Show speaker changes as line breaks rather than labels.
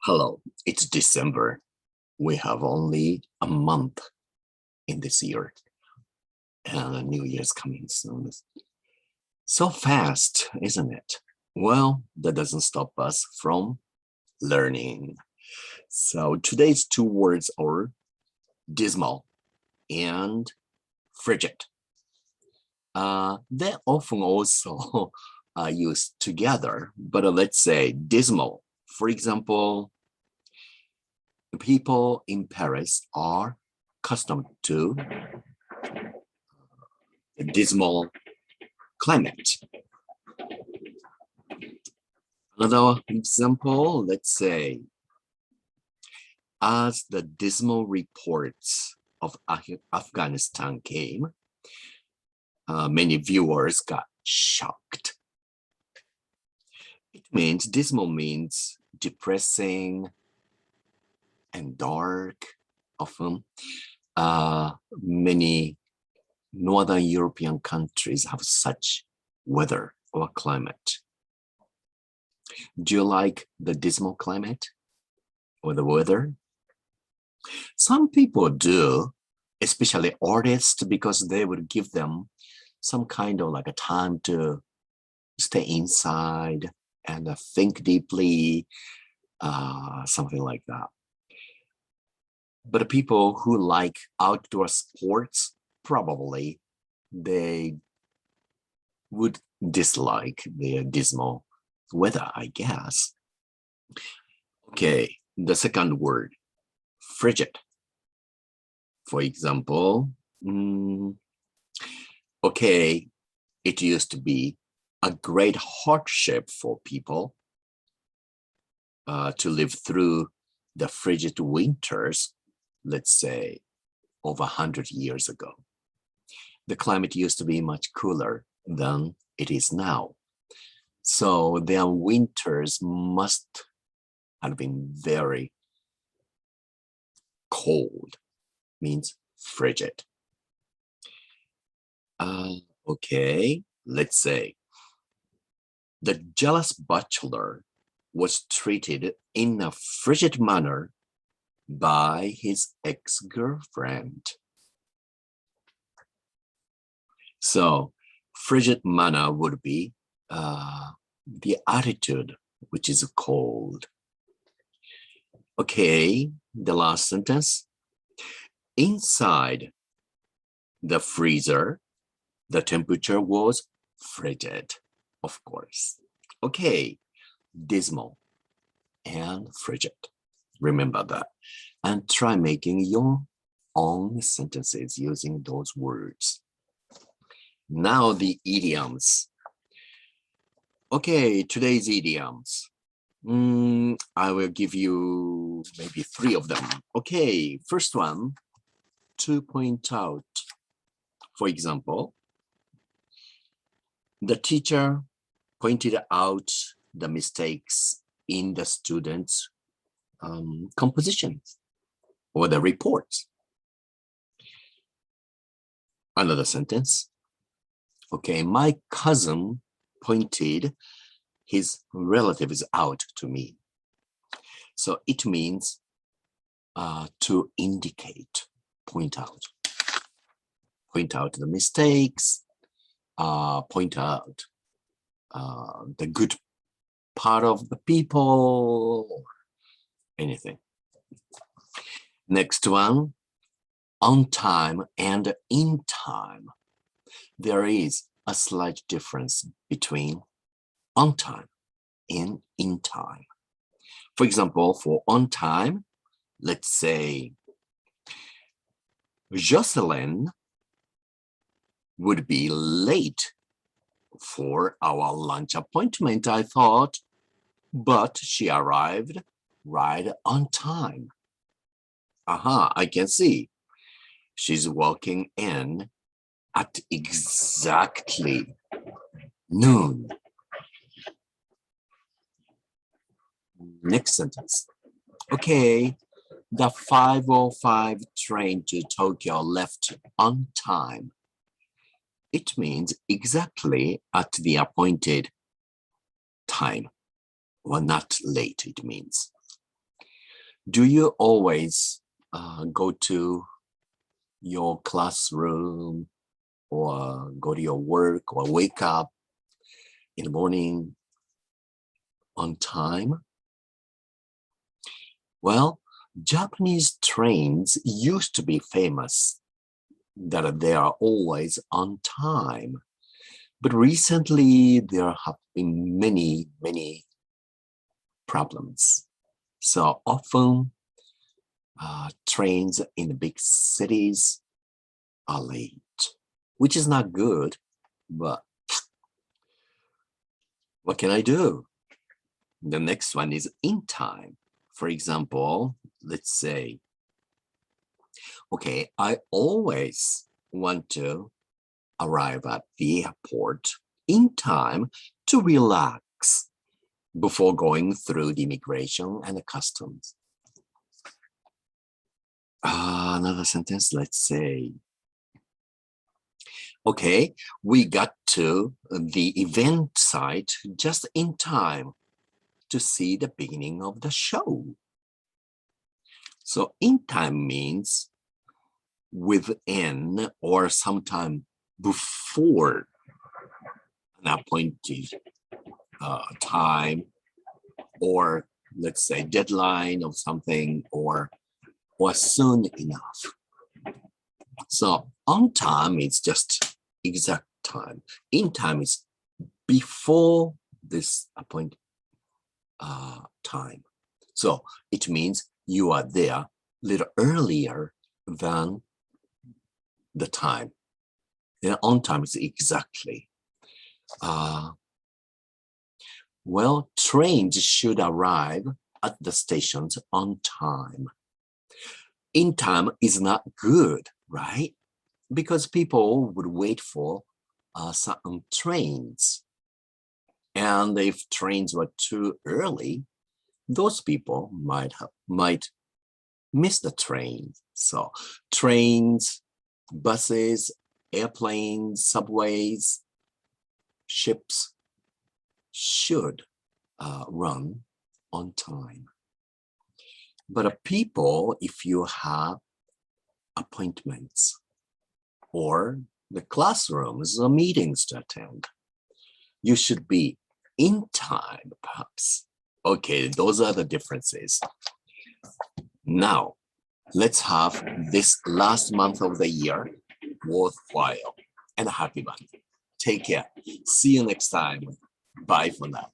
Hello, it's December. We have only a month in this year, and New Year's coming soon. So fast, isn't it? Well, that doesn't stop us from learning. So today's two words are dismal and frigid. They often also are used together, but let's say dismal. For example, people in Paris are accustomed to the dismal climate. Another example, let's say, as the dismal reports of Afghanistan came, many viewers got shocked. It means dismal means depressing and dark. Often, many Northern European countries have such weather or climate. Do you like the dismal climate or the weather? Some people do, especially artists, because they would give them some kind of like a time to stay inside and think deeply, something like that. But people who like outdoor sports, probably they would dislike the dismal weather, I guess. Okay, the second word, frigid. For example, okay, it used to be a great hardship for people to live through the frigid winters, let's say over 100 years ago. The climate used to be much cooler than it is now. So their winters must have been very cold, means frigid. Okay, let's say the jealous bachelor was treated in a frigid manner by his ex-girlfriend. So frigid manner would be the attitude which is cold. Okay, the last sentence. Inside the freezer, the temperature was frigid, of course. Okay, dismal and frigid. Remember that. And try making your own sentences using those words. Now the idioms. Okay, today's idioms. I will give you maybe 3 of them. Okay, first one, to point out. For example, the teacher pointed out the mistakes in the students' compositions or the reports. Another sentence. Okay, my cousin pointed his relatives out to me. So it means to indicate, point out the mistakes, point out the good part of the people, anything. Next one, on time and in time. There is a slight difference between on time and in time. For example, for on time, let's say Jocelyn would be late for our lunch appointment, I thought, but she arrived right on time. I can see. She's walking in at exactly noon. Next sentence. Okay, the 5:05 train to Tokyo left on time. It means exactly at the appointed time, or not late, it means. Do you always go to your classroom or go to your work or wake up in the morning on time? Well, Japanese trains used to be famous that they are always on time. But recently there have been many problems. So often trains in the big cities are late, which is not good, but what can I do? The next one is in time. For example, let's say, okay, I always want to arrive at the airport in time to relax before going through the immigration and the customs. Another sentence, let's say, okay, we got to the event site just in time to see the beginning of the show. So in time means within or sometime before an appointed time, or let's say deadline of something, or soon enough. So on time is just exact time. In time is before this appointed time. So it means you are there a little earlier than the time. And on time is exactly. Well, trains should arrive at the stations on time. In time is not good, right? Because people would wait for certain trains. And if trains were too early, those people might miss the train. So trains, buses, airplanes, subways, ships should run on time. But people, if you have appointments or the classrooms or meetings to attend, you should be in time, perhaps. Okay, those are the differences. Now, let's have this last month of the year worthwhile and a happy one. Take care. See you next time. Bye for now.